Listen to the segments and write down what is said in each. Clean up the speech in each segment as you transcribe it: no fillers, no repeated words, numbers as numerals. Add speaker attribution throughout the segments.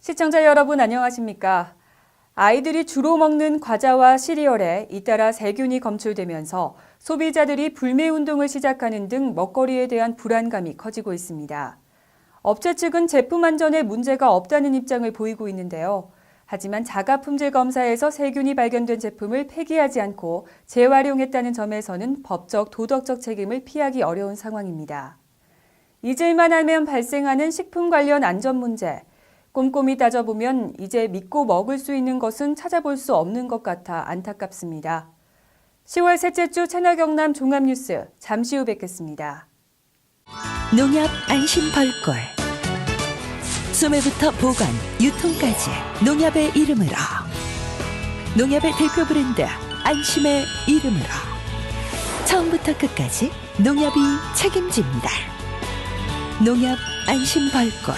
Speaker 1: 시청자 여러분 안녕하십니까? 아이들이 주로 먹는 과자와 시리얼에 잇따라 세균이 검출되면서 소비자들이 불매운동을 시작하는 등 먹거리에 대한 불안감이 커지고 있습니다. 업체 측은 제품 안전에 문제가 없다는 입장을 보이고 있는데요. 하지만 자가 품질 검사에서 세균이 발견된 제품을 폐기하지 않고 재활용했다는 점에서는 법적, 도덕적 책임을 피하기 어려운 상황입니다. 잊을만 하면 발생하는 식품 관련 안전 문제. 꼼꼼히 따져보면 이제 믿고 먹을 수 있는 것은 찾아볼 수 없는 것 같아 안타깝습니다. 10월 셋째 주 채널 경남 종합뉴스 잠시 후 뵙겠습니다.
Speaker 2: 농협 안심 벌꿀. 소매부터 보관, 유통까지 농협의 이름으로. 농협의 대표 브랜드 안심의 이름으로. 처음부터 끝까지 농협이 책임집니다. 농협 안심 벌꿀.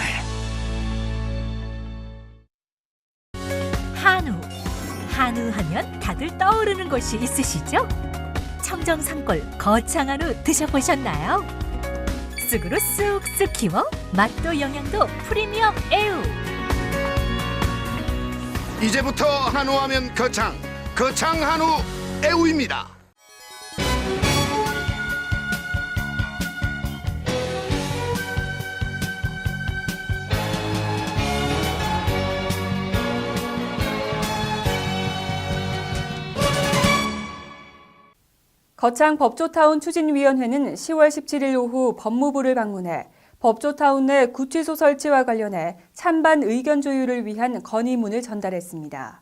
Speaker 3: 한우 하면 다들 떠오르는 것이 있으시죠? 청정산골 거창한우 드셔보셨나요? 쑥으로 쑥쑥 키워 맛도 영양도 프리미엄 애우.
Speaker 4: 이제부터 한우하면 거창 한우 애우입니다.
Speaker 1: 거창 법조타운 추진위원회는 10월 17일 오후 법무부를 방문해 법조타운 내 구치소 설치와 관련해 찬반 의견 조율을 위한 건의문을 전달했습니다.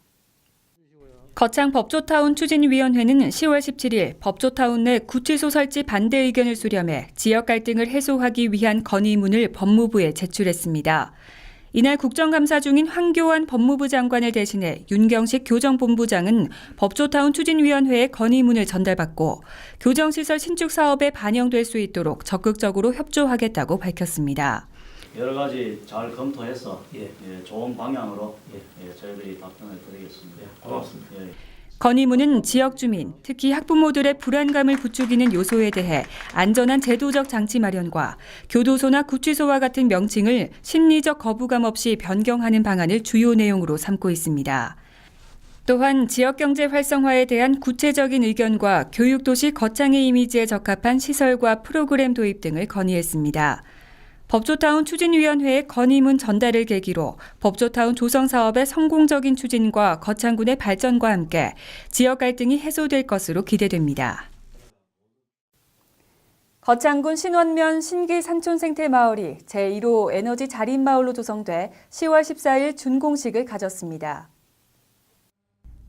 Speaker 1: 거창 법조타운 추진위원회는 10월 17일 법조타운 내 구치소 설치 반대 의견을 수렴해 지역 갈등을 해소하기 위한 건의문을 법무부에 제출했습니다. 이날 국정감사 중인 황교안 법무부 장관을 대신해 윤경식 교정본부장은 법조타운 추진위원회에 건의문을 전달받고 교정시설 신축 사업에 반영될 수 있도록 적극적으로 협조하겠다고 밝혔습니다.
Speaker 5: 여러 가지 잘 검토해서 좋은 방향으로 저희들이 답변을 드리겠습니다. 고맙습니다.
Speaker 1: 건의문은 지역 주민, 특히 학부모들의 불안감을 부추기는 요소에 대해 안전한 제도적 장치 마련과 교도소나 구치소와 같은 명칭을 심리적 거부감 없이 변경하는 방안을 주요 내용으로 삼고 있습니다. 또한 지역경제 활성화에 대한 구체적인 의견과 교육도시 거창의 이미지에 적합한 시설과 프로그램 도입 등을 건의했습니다. 법조타운 추진위원회의 건의문 전달을 계기로 법조타운 조성 사업의 성공적인 추진과 거창군의 발전과 함께 지역 갈등이 해소될 것으로 기대됩니다. 거창군 신원면 신기 산촌 생태마을이 제1호 에너지 자립마을로 조성돼 10월 14일 준공식을 가졌습니다.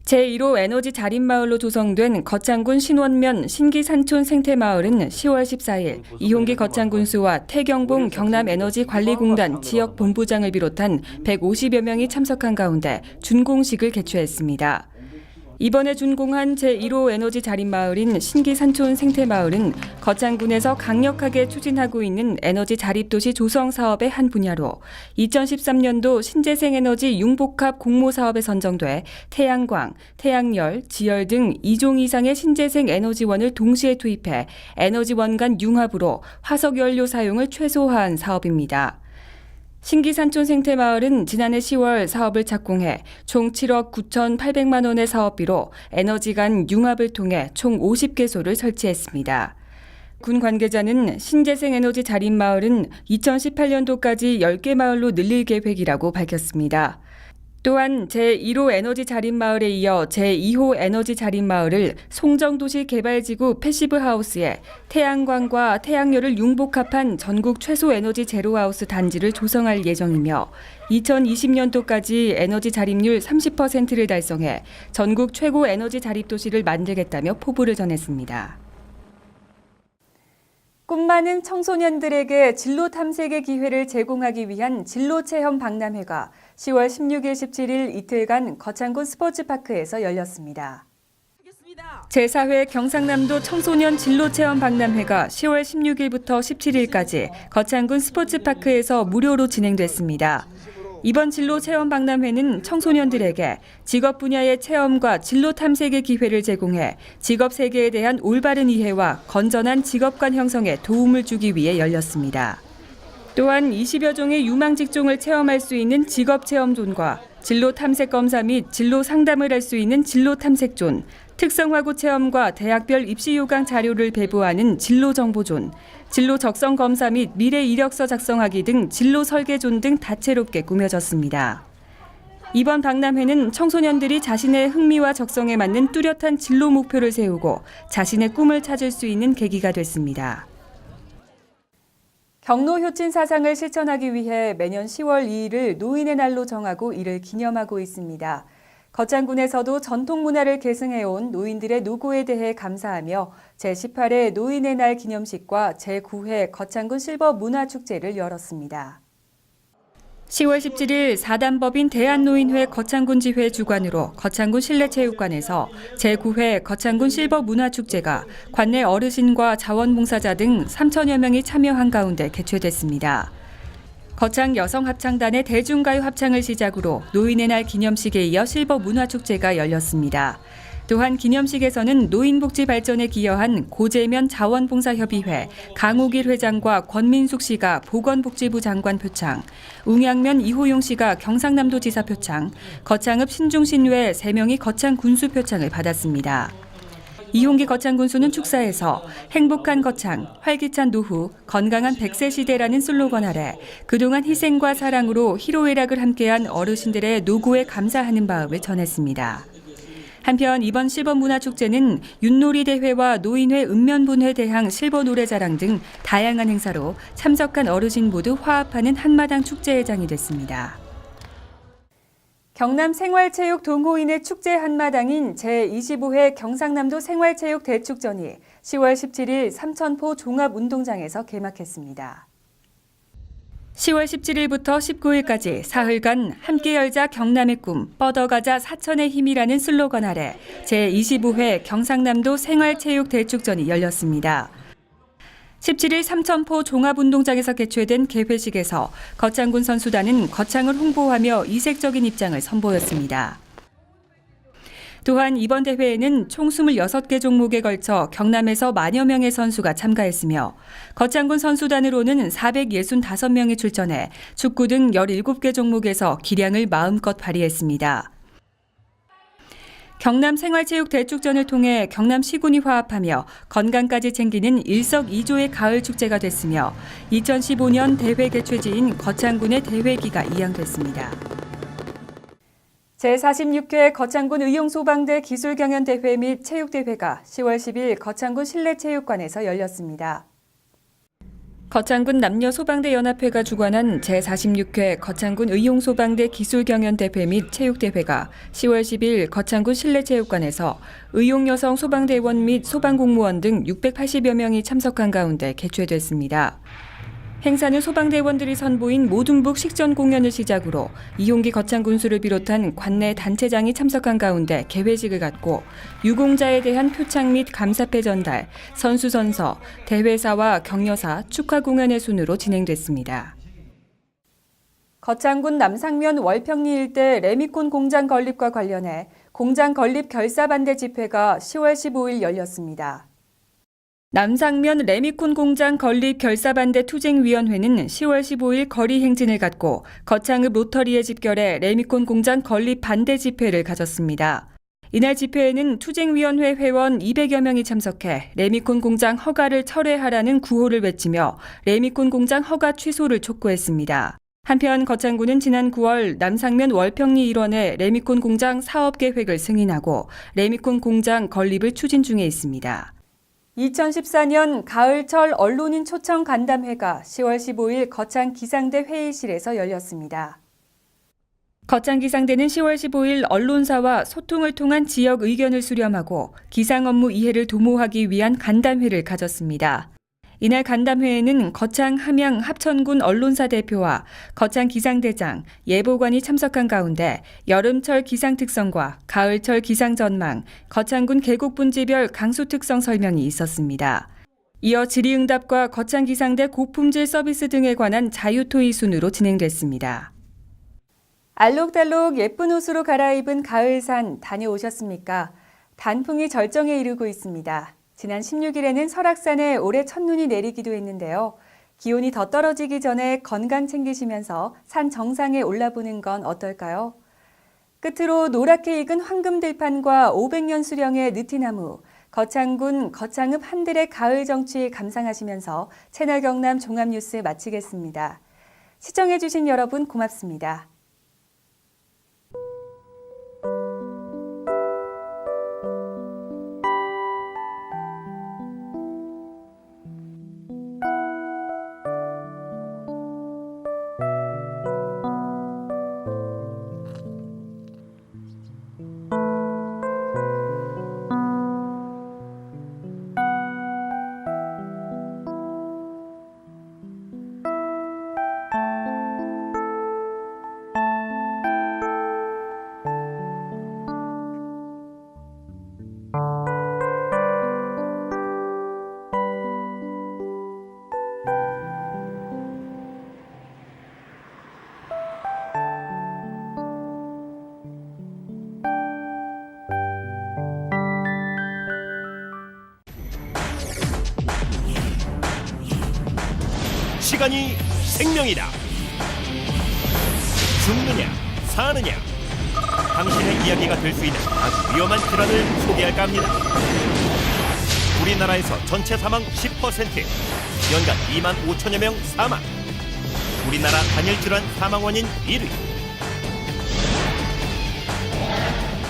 Speaker 1: 제1호 에너지 자립마을로 조성된 거창군 신원면 신기산촌 생태마을은 10월 14일 이홍기 거창군수와 태경봉 경남에너지관리공단 지역본부장을 비롯한 150여 명이 참석한 가운데 준공식을 개최했습니다. 이번에 준공한 제1호 에너지 자립마을인 신기산촌 생태마을은 거창군에서 강력하게 추진하고 있는 에너지 자립도시 조성 사업의 한 분야로 2013년도 신재생에너지 융복합 공모사업에 선정돼 태양광, 태양열, 지열 등 2종 이상의 신재생 에너지원을 동시에 투입해 에너지원 간 융합으로 화석연료 사용을 최소화한 사업입니다. 신기산촌 생태마을은 지난해 10월 사업을 착공해 총 7억 9,800만 원의 사업비로 에너지 간 융합을 통해 총 50개소를 설치했습니다. 군 관계자는 신재생에너지 자립마을은 2018년도까지 10개 마을로 늘릴 계획이라고 밝혔습니다. 또한 제1호 에너지 자립마을에 이어 제2호 에너지 자립마을을 송정도시 개발지구 패시브하우스에 태양광과 태양열을 융복합한 전국 최소 에너지 제로하우스 단지를 조성할 예정이며 2020년도까지 에너지 자립률 30%를 달성해 전국 최고 에너지 자립도시를 만들겠다며 포부를 전했습니다. 꿈 많은 청소년들에게 진로 탐색의 기회를 제공하기 위한 진로체험 박람회가 10월 16일, 17일 이틀간 거창군 스포츠파크에서 열렸습니다. 제4회 경상남도 청소년 진로체험 박람회가 10월 16일부터 17일까지 거창군 스포츠파크에서 무료로 진행됐습니다. 이번 진로 체험 박람회는 청소년들에게 직업 분야의 체험과 진로 탐색의 기회를 제공해 직업 세계에 대한 올바른 이해와 건전한 직업관 형성에 도움을 주기 위해 열렸습니다. 또한 20여 종의 유망 직종을 체험할 수 있는 직업체험존과 진로 탐색 검사 및 진로 상담을 할 수 있는 진로 탐색존, 특성화고 체험과 대학별 입시 요강 자료를 배부하는 진로 정보존, 진로 적성 검사 및 미래 이력서 작성하기 등 진로 설계존 등 다채롭게 꾸며졌습니다. 이번 박람회는 청소년들이 자신의 흥미와 적성에 맞는 뚜렷한 진로 목표를 세우고 자신의 꿈을 찾을 수 있는 계기가 됐습니다. 경로 효친 사상을 실천하기 위해 매년 10월 2일을 노인의 날로 정하고 이를 기념하고 있습니다. 거창군에서도 전통 문화를 계승해온 노인들의 노고에 대해 감사하며 제18회 노인의 날 기념식과 제9회 거창군 실버 문화축제를 열었습니다. 10월 17일 4단법인 대한노인회 거창군 지회 주관으로 거창군 실내체육관에서 제9회 거창군 실버 문화축제가 관내 어르신과 자원봉사자 등 3천여 명이 참여한 가운데 개최됐습니다. 거창 여성합창단의 대중가요 합창을 시작으로 노인의 날 기념식에 이어 실버 문화축제가 열렸습니다. 또한 기념식에서는 노인복지 발전에 기여한 고재면 자원봉사협의회 강옥일 회장과 권민숙 씨가 보건복지부 장관 표창, 웅양면 이호용 씨가 경상남도 지사 표창, 거창읍 신중신회 3명이 거창 군수 표창을 받았습니다. 이홍기 거창군수는 축사에서 행복한 거창, 활기찬 노후, 건강한 100세 시대라는 슬로건 아래 그동안 희생과 사랑으로 희로애락을 함께한 어르신들의 노고에 감사하는 마음을 전했습니다. 한편 이번 실버 문화축제는 윷놀이 대회와 노인회 읍면분회 대항 실버 노래자랑 등 다양한 행사로 참석한 어르신 모두 화합하는 한마당 축제회장이 됐습니다. 경남 생활체육 동호인의 축제 한마당인 제25회 경상남도 생활체육 대축전이 10월 17일 삼천포 종합운동장에서 개막했습니다. 10월 17일부터 19일까지 사흘간 함께 열자 경남의 꿈, 뻗어가자 사천의 힘이라는 슬로건 아래 제25회 경상남도 생활체육 대축전이 열렸습니다. 17일 삼천포 종합운동장에서 개최된 개회식에서 거창군 선수단은 거창을 홍보하며 이색적인 입장을 선보였습니다. 또한 이번 대회에는 총 26개 종목에 걸쳐 경남에서 만여 명의 선수가 참가했으며 거창군 선수단으로는 465명이 출전해 축구 등 17개 종목에서 기량을 마음껏 발휘했습니다. 경남 생활체육 대축전을 통해 경남 시군이 화합하며 건강까지 챙기는 일석이조의 가을 축제가 됐으며 2015년 대회 개최지인 거창군의 대회기가 이양됐습니다. 제46회 거창군 의용소방대 기술경연대회 및 체육대회가 10월 10일 거창군 실내체육관에서 열렸습니다. 거창군 남녀소방대연합회가 주관한 제46회 거창군 의용소방대 기술경연대회 및 체육대회가 10월 10일 거창군 실내체육관에서 의용여성 소방대원 및 소방공무원 등 680여 명이 참석한 가운데 개최됐습니다. 행사는 소방대원들이 선보인 모둠북 식전 공연을 시작으로 이홍기 거창군수를 비롯한 관내 단체장이 참석한 가운데 개회식을 갖고 유공자에 대한 표창 및 감사패 전달, 선수선서, 대회사와 격려사, 축하 공연의 순으로 진행됐습니다. 거창군 남상면 월평리 일대 레미콘 공장 건립과 관련해 공장 건립 결사 반대 집회가 10월 15일 열렸습니다. 남상면 레미콘 공장 건립 결사반대 투쟁위원회는 10월 15일 거리 행진을 갖고 거창읍 로터리에 집결해 레미콘 공장 건립 반대 집회를 가졌습니다. 이날 집회에는 투쟁위원회 회원 200여 명이 참석해 레미콘 공장 허가를 철회하라는 구호를 외치며 레미콘 공장 허가 취소를 촉구했습니다. 한편 거창군은 지난 9월 남상면 월평리 일원의 레미콘 공장 사업 계획을 승인하고 레미콘 공장 건립을 추진 중에 있습니다. 2014년 가을철 언론인 초청 간담회가 10월 15일 거창 기상대 회의실에서 열렸습니다. 거창 기상대는 10월 15일 언론사와 소통을 통한 지역 의견을 수렴하고 기상 업무 이해를 도모하기 위한 간담회를 가졌습니다. 이날 간담회에는 거창, 함양, 합천군 언론사 대표와 거창 기상대장, 예보관이 참석한 가운데 여름철 기상 특성과 가을철 기상 전망, 거창군 계곡분지별 강수 특성 설명이 있었습니다. 이어 질의응답과 거창 기상대 고품질 서비스 등에 관한 자유토의 순으로 진행됐습니다. 알록달록 예쁜 옷으로 갈아입은 가을산 다녀오셨습니까? 단풍이 절정에 이르고 있습니다. 지난 16일에는 설악산에 올해 첫눈이 내리기도 했는데요. 기온이 더 떨어지기 전에 건강 챙기시면서 산 정상에 올라보는 건 어떨까요? 끝으로 노랗게 익은 황금들판과 500년 수령의 느티나무, 거창군 거창읍 한들의 가을 정취 감상하시면서 채널 경남 종합뉴스 마치겠습니다. 시청해주신 여러분 고맙습니다.
Speaker 6: 시간이 생명이다. 죽느냐 사느냐, 당신의 이야기가 될 수 있는 아주 위험한 질환을 소개할까 합니다. 우리나라에서 전체 사망 10%, 연간 2만 5천여 명 사망. 우리나라 단일 질환 사망 원인 1위.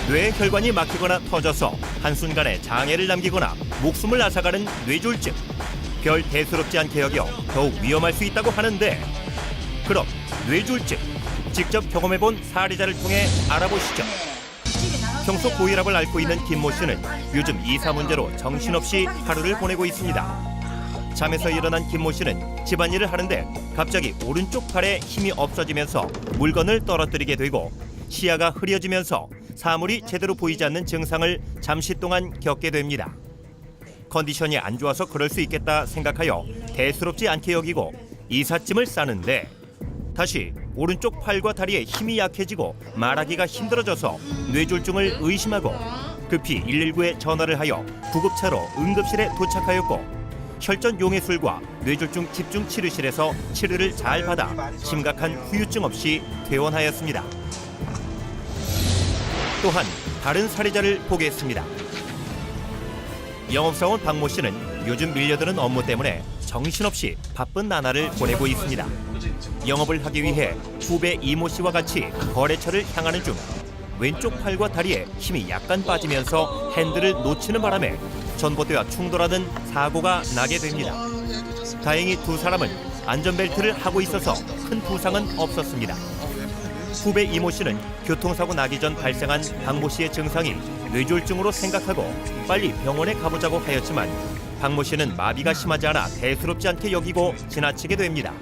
Speaker 6: 뇌혈관이 막히거나 터져서 한순간에 장애를 남기거나 목숨을 앗아가는 뇌졸중. 별 대수롭지 않게 여겨 더욱 위험할 수 있다고 하는데, 그럼 뇌졸중 직접 경험해본 사례자를 통해 알아보시죠. 평소 고혈압을 앓고 있는 김모 씨는 요즘 이사 문제로 정신없이 하루를 보내고 있습니다. 잠에서 일어난 김모 씨는 집안일을 하는데 갑자기 오른쪽 팔에 힘이 없어지면서 물건을 떨어뜨리게 되고 시야가 흐려지면서 사물이 제대로 보이지 않는 증상을 잠시 동안 겪게 됩니다. 컨디션이 안 좋아서 그럴 수 있겠다 생각하여 대수롭지 않게 여기고 이삿짐을 싸는데, 다시 오른쪽 팔과 다리에 힘이 약해지고 말하기가 힘들어져서 뇌졸중을 의심하고 급히 119에 전화를 하여 구급차로 응급실에 도착하였고, 혈전 용해술과 뇌졸중 집중치료실에서 치료를 잘 받아 심각한 후유증 없이 퇴원하였습니다. 또한 다른 사례자를 보겠습니다. 영업사원 박모 씨는 요즘 밀려드는 업무 때문에 정신없이 바쁜 나날을 보내고 있습니다. 영업을 하기 위해 후배 이모 씨와 같이 거래처를 향하는 중 왼쪽 팔과 다리에 힘이 약간 빠지면서 핸들을 놓치는 바람에 전봇대와 충돌하는 사고가 나게 됩니다. 다행히 두 사람은 안전벨트를 하고 있어서 큰 부상은 없었습니다. 후배 이모 씨는 교통사고 나기 전 발생한 박모 씨의 증상이 뇌졸중으로 생각하고 빨리 병원에 가보자고 하였지만 박모 씨는 마비가 심하지 않아 대수롭지 않게 여기고 지나치게 됩니다.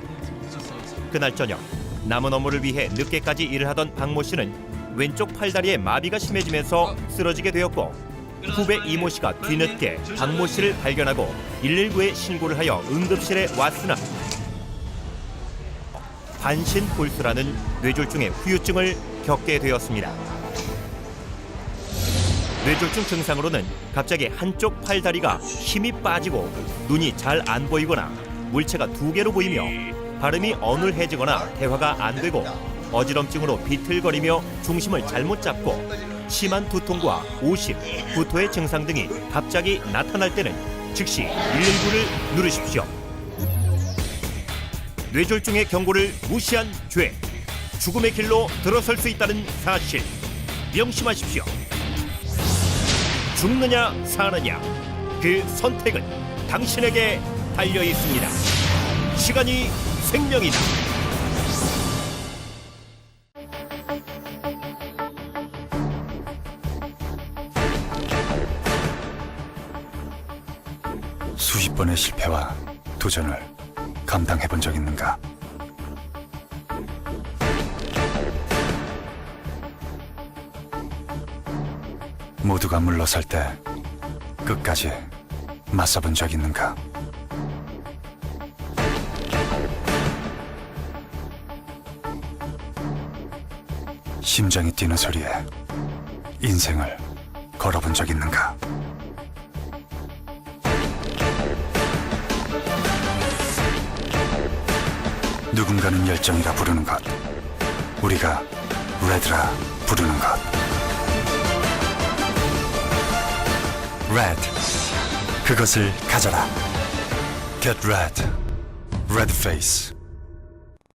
Speaker 6: 그날 저녁 남은 업무를 위해 늦게까지 일을 하던 박모 씨는 왼쪽 팔다리에 마비가 심해지면서 쓰러지게 되었고, 후배 이모 씨가 뒤늦게 박모 씨를 발견하고 119에 신고를 하여 응급실에 왔으나 반신골수라는 뇌졸중의 후유증을 겪게 되었습니다. 뇌졸중 증상으로는 갑자기 한쪽 팔다리가 힘이 빠지고 눈이 잘 안 보이거나 물체가 2개로 보이며 발음이 어눌해지거나 대화가 안 되고 어지럼증으로 비틀거리며 중심을 잘못 잡고 심한 두통과 오심, 구토의 증상 등이 갑자기 나타날 때는 즉시 119를 누르십시오. 뇌졸중의 경고를 무시한 죄, 죽음의 길로 들어설 수 있다는 사실 명심하십시오. 죽느냐 사느냐, 그 선택은 당신에게 달려 있습니다. 시간이 생명이다.
Speaker 7: 수십 번의 실패와 도전을 감당해본 적 있는가? 모두가 물러설 때 끝까지 맞서본 적 있는가? 심장이 뛰는 소리에 인생을 걸어본 적 있는가? 누군가는 열정이라 부르는 것, 우리가 레드라 부르는 것. 레드, 그것을 가져라. Get red, red face.